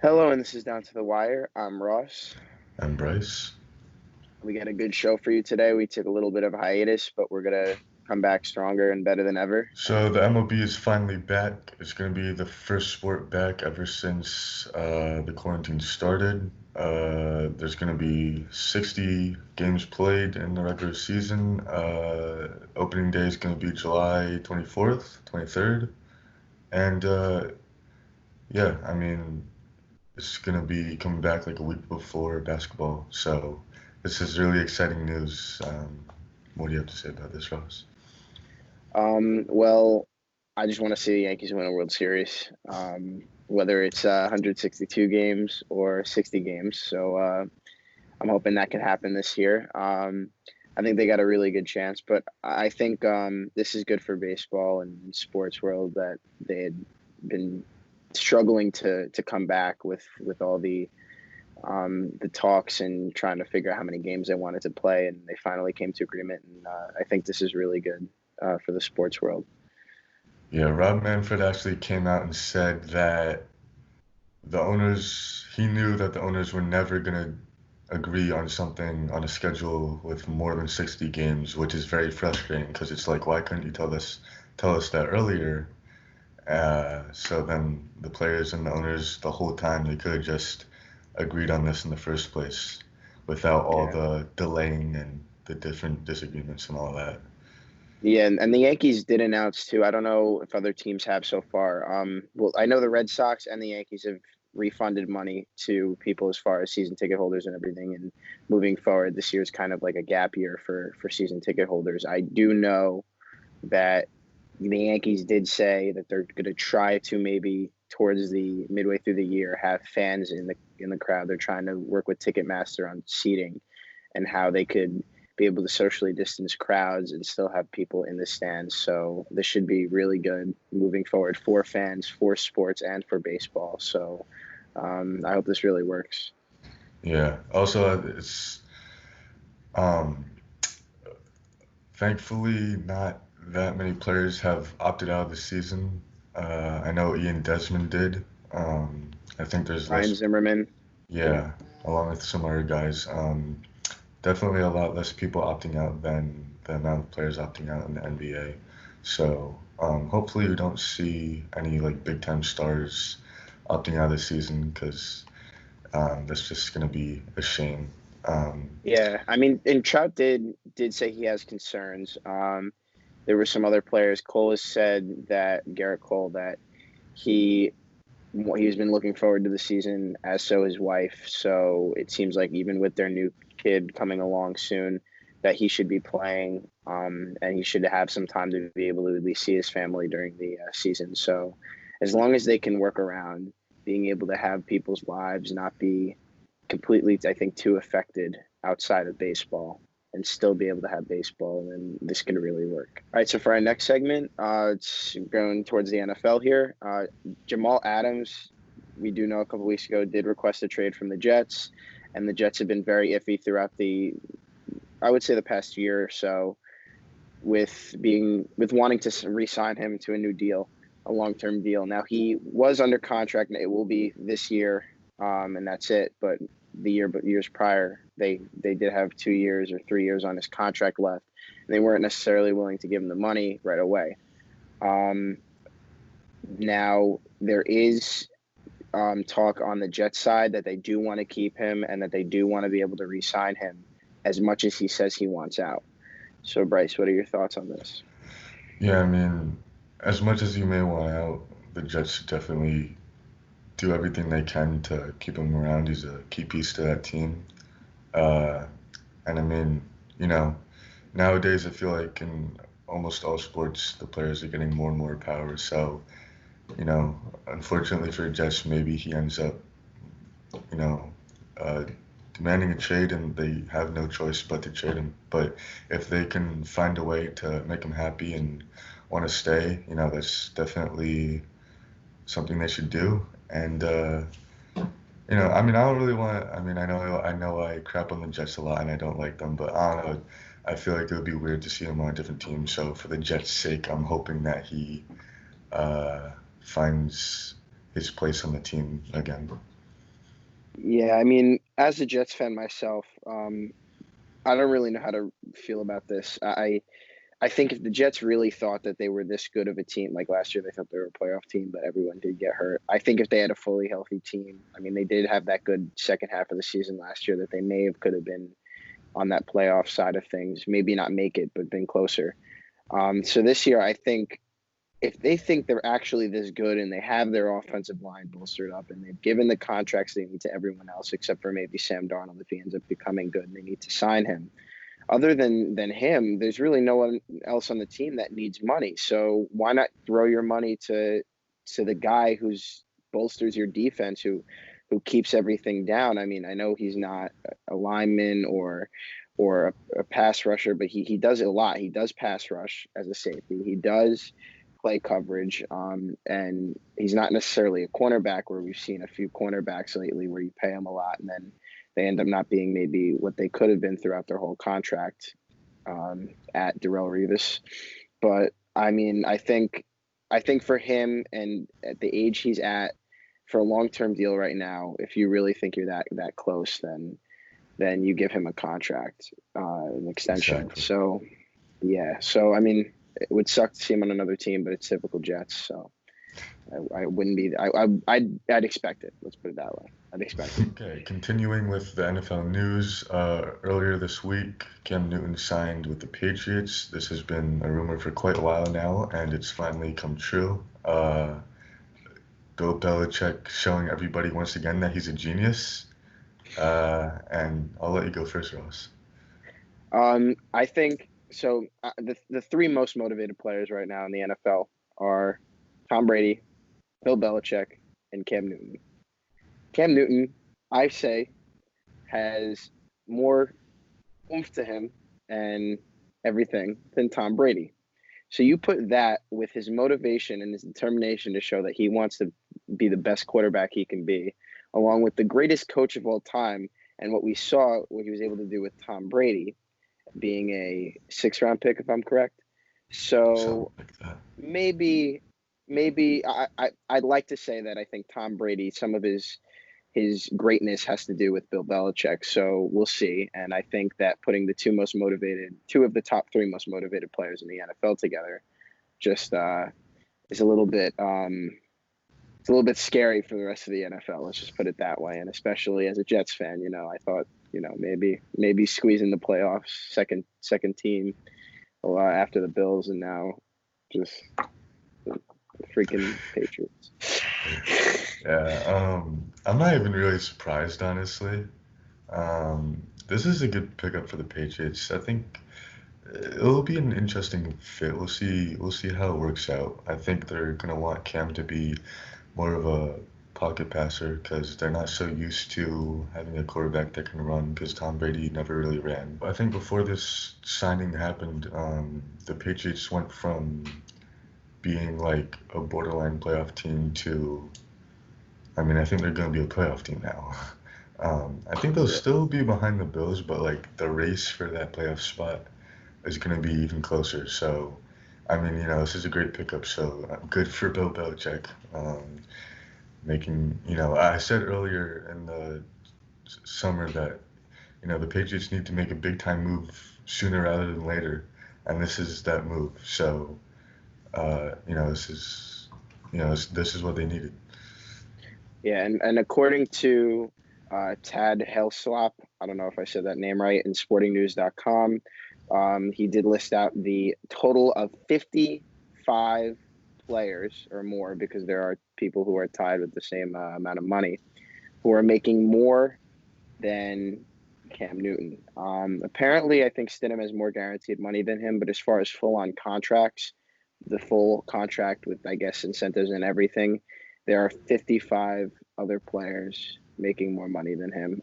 Hello, and this is Down to the Wire. I'm Ross. I'm Bryce. We got a good show for you today. We took a little bit of a hiatus, but we're gonna come back stronger and better than ever. So the MLB is finally back. It's going to be the first sport back ever since the quarantine started. There's going to be 60 games played in the regular season. Opening day is going to be July 24th, 23rd. And yeah, I mean, it's going to be coming back like a week before basketball. So this is really exciting news. What do you have to say about this, Ross? Well, I just want to see the Yankees win a World Series, whether it's 162 games or 60 games. So I'm hoping that can happen this year. I think they got a really good chance, but I think this is good for baseball and sports world that they had been struggling to come back with all the talks and trying to figure out how many games they wanted to play, and they finally came to agreement. And I think this is really good for the sports world. Yeah, Rob Manfred actually came out and said that he knew that the owners were never going to agree on something on a schedule with more than 60 games, which is very frustrating because it's like, why couldn't you tell us that earlier? So then the players and the owners, the whole time, they could have just agreed on this in the first place without all Yeah. the delaying and the different disagreements and all that. Yeah, and the Yankees did announce too. I don't know if other teams have so far. Well, I know the Red Sox and the Yankees have refunded money to people as far as season ticket holders and everything. And moving forward, this year is kind of like a gap year for season ticket holders. I do know that the Yankees did say that they're going to try to maybe towards the midway through the year have fans in the crowd. They're trying to work with Ticketmaster on seating and how they could be able to socially distance crowds and still have people in the stands. So this should be really good moving forward for fans, for sports, and for baseball. So I hope this really works. Yeah. Also, it's um, thankfully not that many players have opted out of the season. I know Ian Desmond did. I think there's Ryan less, Zimmerman. yeah, along with some other guys. Definitely a lot less people opting out than the amount of players opting out in the NBA. So hopefully we don't see any like big time stars opting out of the season because that's just gonna be a shame. Um, Yeah, I mean, and Trout did say he has concerns. There were some other players. Cole has said that Garrett Cole that he he's been looking forward to the season, as so his wife. So it seems like even with their new kid coming along soon, that he should be playing, and he should have some time to be able to at least see his family during the season. So as long as they can work around being able to have people's lives not be completely, I think, too affected outside of baseball and still be able to have baseball, then this can really work. All right, so for our next segment, it's going towards the NFL here. Jamal Adams, we do know a couple weeks ago, did request a trade from the Jets, and the Jets have been very iffy throughout I would say, the past year or so, with wanting to re-sign him to a new deal, a long-term deal. Now he was under contract, and it will be this year, and that's it. But years prior, they did have 2 years or 3 years on his contract left, and they weren't necessarily willing to give him the money right away. Um, Now there is talk on the Jets side that they do want to keep him and that they do want to be able to re-sign him as much as he says he wants out. So Bryce, what are your thoughts on this? yeah, I mean, as much as you may want out, the Jets should definitely do everything they can to keep him around. He's a key piece to that team. Uh, and I mean, you know, nowadays I feel like in almost all sports, the players are getting more and more power. So, unfortunately for Jets, maybe he ends up, you know, uh, demanding a trade and they have no choice but to trade him. But if they can find a way to make him happy and want to stay, that's definitely something they should do. And I mean, I don't really want. I mean, I know, I crap on the Jets a lot, and I don't like them, but I don't know. I feel like it would be weird to see him on a different team. So for the Jets' sake, I'm hoping that he finds his place on the team again. Yeah, I mean, as a Jets fan myself, I don't really know how to feel about this. I think if the Jets really thought that they were this good of a team, like last year they thought they were a playoff team, but everyone did get hurt. I think if they had a fully healthy team, I mean, they did have that good second half of the season last year that they may have could have been on that playoff side of things, maybe not make it, but been closer. So this year, I think if they think they're actually this good and they have their offensive line bolstered up and they've given the contracts they need to everyone else except for maybe Sam Darnold if he ends up becoming good and they need to sign him. Other than him, there's really no one else on the team that needs money. So why not throw your money to the guy who's bolsters your defense, who keeps everything down? I mean, I know he's not a lineman or a pass rusher, but he does it a lot. He does pass rush as a safety. He does play coverage, and he's not necessarily a cornerback where we've seen a few cornerbacks lately where you pay them a lot and then they end up not being maybe what they could have been throughout their whole contract at Darrelle Revis. But I mean, I think for him and at the age he's at, for a long-term deal right now, if you really think you're that close, then you give him a contract, an extension. Exactly. So yeah, so I mean, it would suck to see him on another team, but it's typical Jets. So I wouldn't be. I'd expect it. Let's put it that way. I'd expect it. Okay, continuing with the NFL news, earlier this week, Cam Newton signed with the Patriots. This has been a rumor for quite a while now, and it's finally come true. Bill Belichick showing everybody once again that he's a genius. And I'll let you go first, Ross. I think so. The three most motivated players right now in the NFL are Tom Brady, Bill Belichick, and Cam Newton. Cam Newton, I say, has more oomph to him and everything than Tom Brady. So you put that with his motivation and his determination to show that he wants to be the best quarterback he can be, along with the greatest coach of all time, and what we saw, what he was able to do with Tom Brady, being a 6th-round pick, if I'm correct. Something So like that. maybe I'd like to say that I think Tom Brady, some of his greatness has to do with Bill Belichick. So we'll see. And I think that putting the two of the top three most motivated players in the NFL together just is a little bit it's a little bit scary for the rest of the NFL. Let's just put it that way. And especially as a Jets fan, I thought, maybe squeezing the playoffs, second team after the Bills, and now just the freaking Patriots. Yeah, I'm not even really surprised, honestly. This is a good pickup for the Patriots. I think it'll be an interesting fit. We'll see how it works out. I think they're gonna want Cam to be more of a pocket passer because they're not so used to having a quarterback that can run because Tom Brady never really ran. I think before this signing happened, the Patriots went from being like a borderline playoff team to, I mean, I think they're going to be a playoff team now. I think they'll still be behind the Bills, but like the race for that playoff spot is going to be even closer. So, I mean, this is a great pickup. So good for Bill Belichick. I said earlier in the summer that, the Patriots need to make a big time move sooner rather than later. And this is that move. So, this is what they needed. Yeah, and according to Tad Hellslop, I don't know if I said that name right, in sportingnews.com, he did list out the total of 55 players or more, because there are people who are tied with the same amount of money, who are making more than Cam Newton. Apparently, I think Stidham has more guaranteed money than him, but as far as full-on contracts, the full contract with, I guess, incentives and everything, there are 55 other players making more money than him.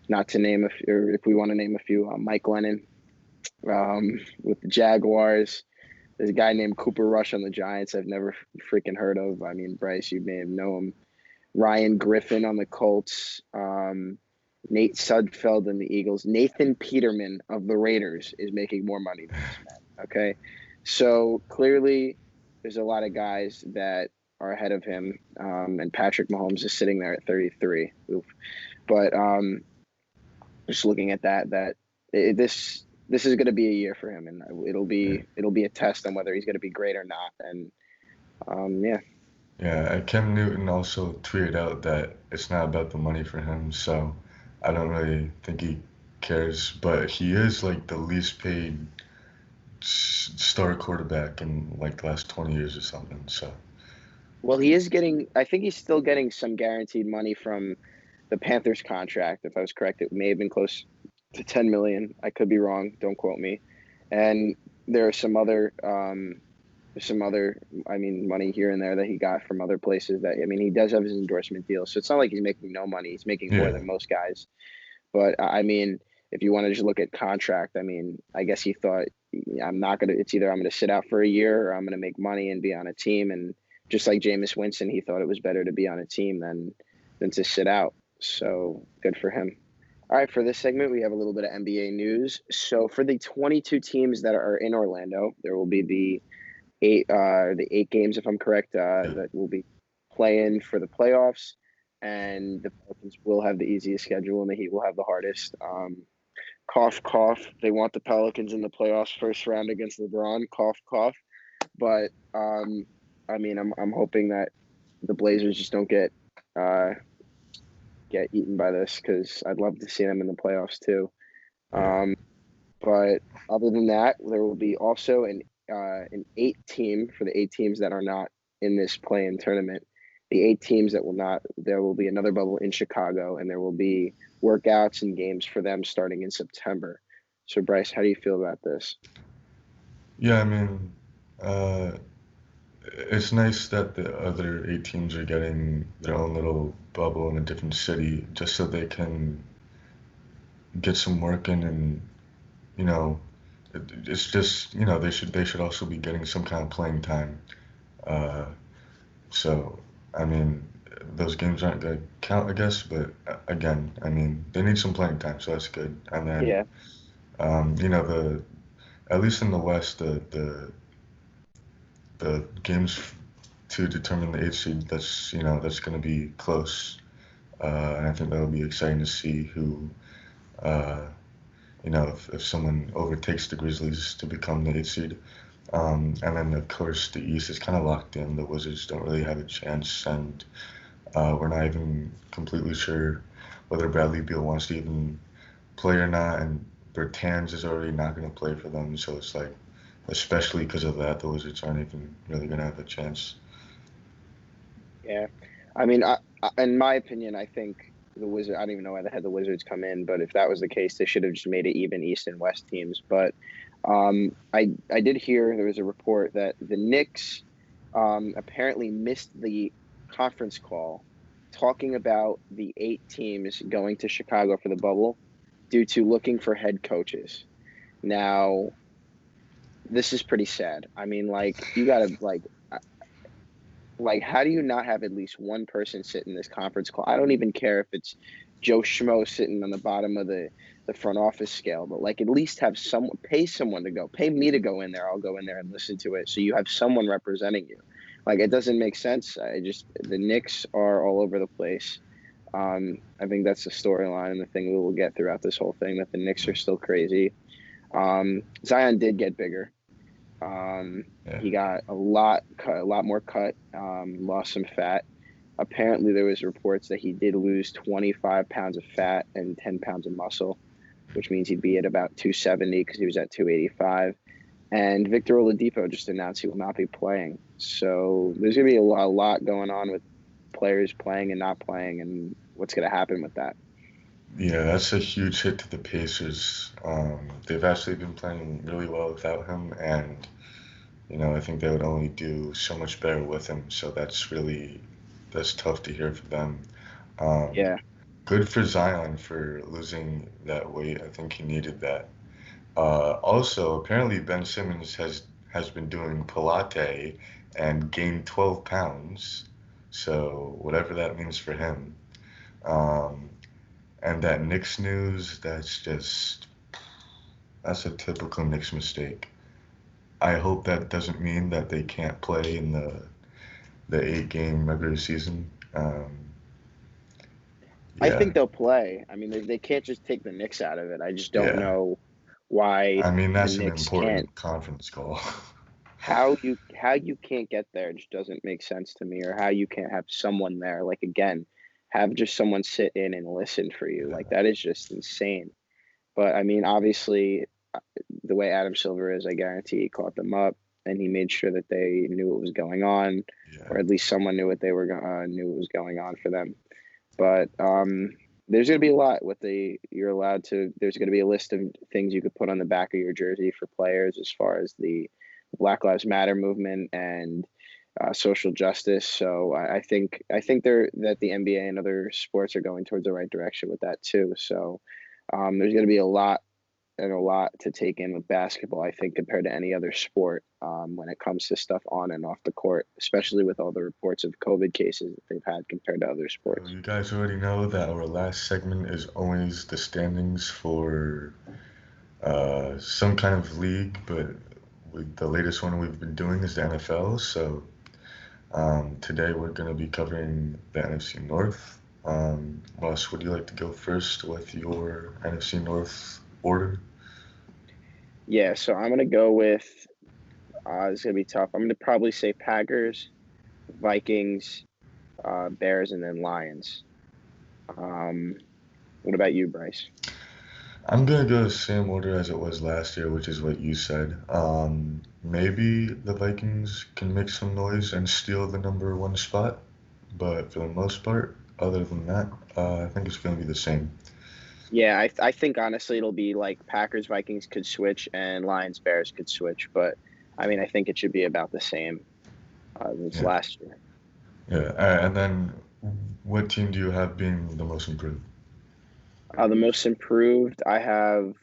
Not to name a few, or if we want to name a few, Mike Lennon with the Jaguars. There's a guy named Cooper Rush on the Giants I've never freaking heard of. I mean, Bryce, you may have known him. Ryan Griffin on the Colts. Nate Sudfeld on the Eagles. Nathan Peterman of the Raiders is making more money than this man. Okay. So clearly there's a lot of guys that are ahead of him, and Patrick Mahomes is sitting there at 33. Oof. But just looking at this is going to be a year for him, and it'll be a test on whether he's going to be great or not. And yeah. Yeah, Cam Newton also tweeted out that it's not about the money for him, so I don't really think he cares. But he is like the least paid star quarterback in like the last 20 years or something. So, Well, he is getting. I think he's still getting some guaranteed money from the Panthers contract. If I was correct, it may have been close to 10 million. I could be wrong. Don't quote me. And there are some other money here and there that he got from other places. He does have his endorsement deal, so it's not like he's making no money. He's making more than most guys. But if you want to just look at contract, I guess he thought, it's either I'm gonna sit out for a year or I'm gonna make money and be on a team. And just like Jameis Winston, he thought it was better to be on a team than to sit out. So good for him. All right, for this segment, we have a little bit of NBA news. So for the 22 teams that are in Orlando, there will be the eight games, if I'm correct, that will be playing for the playoffs, and the Pelicans will have the easiest schedule, and the Heat will have the hardest. Cough, cough. They want the Pelicans in the playoffs first round against LeBron. Cough, cough. But I'm hoping that the Blazers just don't get eaten by this, because I'd love to see them in the playoffs too. But other than that, there will be also an 8 team for the 8 teams that are not in this play-in tournament. The 8 teams that will not, there will be another bubble in Chicago, and there will be workouts and games for them starting in September. So Bryce, how do you feel about this? Yeah, it's nice that the other 8 teams are getting their own little bubble in a different city, just so they can get some work in, and it's just they should also be getting some kind of playing time. So those games aren't gonna count, I guess, but again, they need some playing time, so that's good. And then Yeah. the at least in the West, the games to determine the 8th seed, that's going to be close, and I think that'll be exciting to see who, if someone overtakes the Grizzlies to become the 8th seed. And then of course the East is kind of locked in. The Wizards don't really have a chance, and we're not even completely sure whether Bradley Beal wants to even play or not, and Bertans is already not going to play for them, so it's like, especially because of that, the Wizards aren't even really going to have a chance. Yeah. In my opinion, I think the Wizards, I don't even know why they had the Wizards come in, but if that was the case, they should have just made it even East and West teams. But I did hear there was a report that the Knicks apparently missed the conference call talking about the 8 teams going to Chicago for the bubble due to looking for head coaches. Now, this is pretty sad. You gotta how do you not have at least one person sit in this conference call? I don't even care if it's Joe Schmo sitting on the bottom of the front office scale, but at least have someone, pay someone to go, pay me to go in there. I'll go in there and listen to it. So you have someone representing you. It doesn't make sense. The Knicks are all over the place. I think that's the storyline and the thing we will get throughout this whole thing, that the Knicks are still crazy. Zion did get bigger. He got a lot more cut, lost some fat. Apparently there was reports that he did lose 25 pounds of fat and 10 pounds of muscle, which means he'd be at about 270 because he was at 285. And Victor Oladipo just announced he will not be playing. So there's going to be a lot going on with players playing and not playing, and what's going to happen with that. Yeah, that's a huge hit to the Pacers. They've actually been playing really well without him, and I think they would only do so much better with him. So that's tough to hear for them. Yeah. Good for Zion for losing that weight. I think he needed that. Also, apparently Ben Simmons has been doing Pilates and gained 12 pounds. So whatever that means for him. And that Knicks news, that's a typical Knicks mistake. I hope that doesn't mean that they can't play in the the 8-game regular season. I Yeah, think they'll play. I mean, they can't just take the Knicks out of it. I just don't yeah. know why I mean, the that's an Knicks can't. important conference call. How you can't get there just doesn't make sense to me, or how you can't have someone there. Like again, have just someone sit in and listen for you. Like Yeah, that is just insane. But I mean, obviously, the way Adam Silver is, I guarantee he caught them up and he made sure that they knew what was going on, yeah. or at least someone knew knew what was going on for them. But there's going to be a lot with you're allowed to. There's going to be a list of things you could put on the back of your jersey for players as far as the Black Lives Matter movement and social justice. So I think that the NBA and other sports are going towards the right direction with that too. So there's going to be a lot to take in with basketball, I think, compared to any other sport when it comes to stuff on and off the court, especially with all the reports of COVID cases that they've had compared to other So sports. you guys already know that our last segment is always the standings for some kind of league, but the latest one we've been doing is the NFL. So today we're going to be covering the NFC North. Ross, would you like to go first with your NFC North order? Yeah, so I'm going to go with it's going to be tough. I'm going to probably say Packers, Vikings, Bears, and then Lions. Um, what about you, Bryce? I'm gonna go the same order as it was last year, which is what you said. Maybe the Vikings can make some noise and steal the number one spot, but for the most part, other than that, I think it's gonna be the same. Yeah, I think honestly it'll be like Packers, Vikings could switch and Lions, Bears could switch, but I mean I think it should be about the same as Yeah, last year. yeah. And then, what team do you have being the most improved? The most improved I have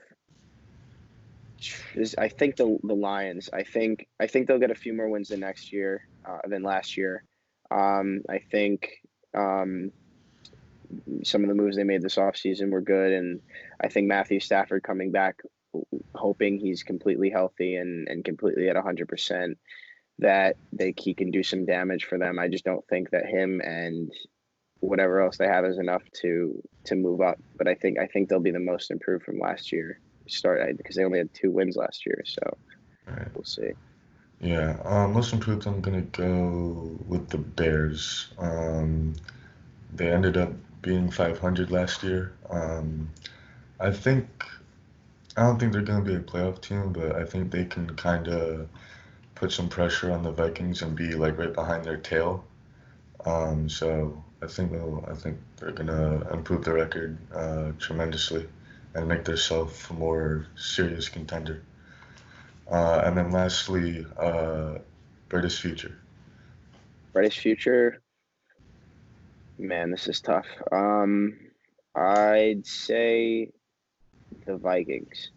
is I think the Lions. I think they'll get a few more wins than last year. I think um, some of the moves they made this offseason were good, and I think Matthew Stafford coming back, hoping he's completely healthy and completely at 100%, that he can do some damage for them. I just don't think that him and whatever else they have is enough to move up. But I think they'll be the most improved from last year. Because they only had 2 wins last year, so Right. we'll see. Yeah, most improved, I'm gonna go with the Bears. They ended up being 500 last year. I think I don't think they're going to be a playoff team, but I think they can kind of put some pressure on the Vikings and be like right behind their tail. So I think they're going to improve their record tremendously and make themselves a more serious contender. And then lastly, British future. Brightest future, man, this is tough. I'd say the Vikings.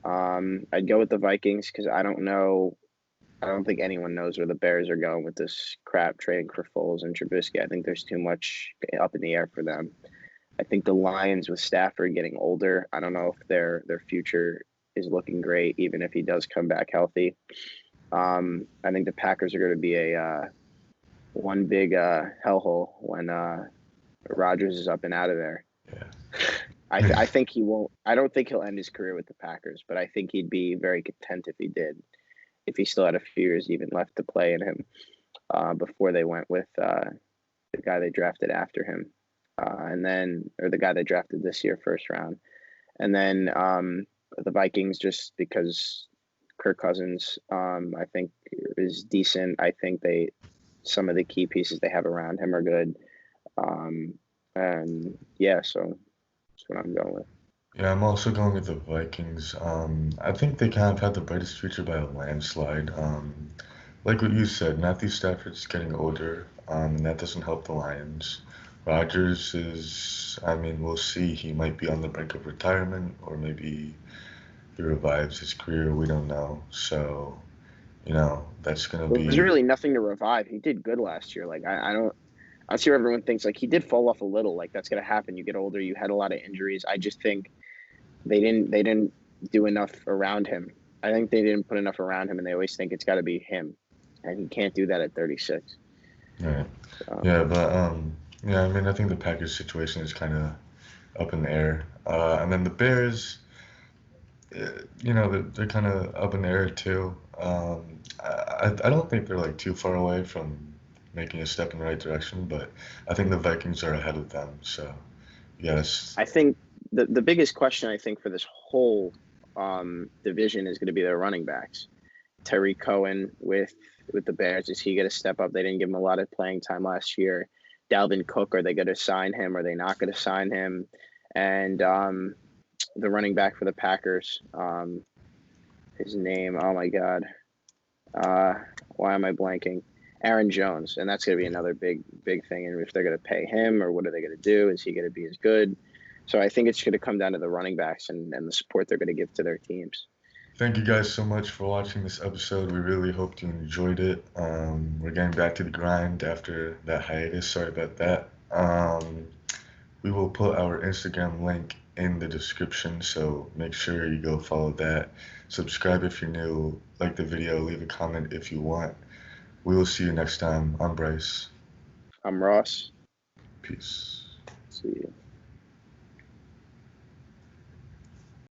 I'd go with the Vikings because I don't know. I don't think anyone knows where the Bears are going with this crap trading for Foles and Trubisky. I think there's too much up in the air for them. I think the Lions with Stafford getting older, I don't know if their future is looking great, even if he does come back healthy. I think the Packers are going to be a one big hellhole when Rodgers is up and out of there. Yeah. I think he won't. I don't think he'll end his career with the Packers, but I think he'd be very content if he did. If he still had a few years even left to play in him before they went with the guy they drafted after him, or the guy they drafted this year, first round, and then the Vikings just because Kirk Cousins, I think is decent. I think some of the key pieces they have around him are good, and yeah, so that's what I'm going with. Yeah, I'm also going with the Vikings. I think they kind of have the brightest future by a landslide. Like what you said, Matthew Stafford's getting older, and that doesn't help the Lions. Rodgers is, I mean, we'll see. He might be on the brink of retirement, or maybe he revives his career. We don't know. So, that's gonna Well, there's be, really nothing to revive. He did good last year. Like I see where everyone thinks like he did fall off a little. Like that's gonna happen. You get older. You had a lot of injuries. I just think they didn't do enough around him. I think they didn't put enough around him, and they always think it's got to be him, and he can't do that at 36. Right. So, Yeah, but yeah, I mean, I think the Packers situation is kind of up in the air. And then the Bears, they're kind of up in the air too. I don't think they're like too far away from making a step in the right direction, but I think the Vikings are ahead of them. So yes, I think the biggest question I think for this whole division is going to be their running backs. Terry Cohen with the Bears, is he going to step up? They didn't give him a lot of playing time last year. Dalvin Cook, are they going to sign him? Are they not going to sign him? And the running back for the Packers, his name, oh my God, why am I blanking? Aaron Jones, and that's going to be another big thing. And if they're going to pay him, or what are they going to do? Is he going to be as good? So I think it's going to come down to the running backs and the support they're going to give to their teams. thank you guys so much for watching this episode. We really hope you enjoyed it. We're getting back to the grind after that hiatus. Sorry about that. We will put our Instagram link in the description, so make sure you go follow that. Subscribe if you're new, like the video, leave a comment if you want. We will see you next time. I'm Bryce. I'm Ross. Peace. See you.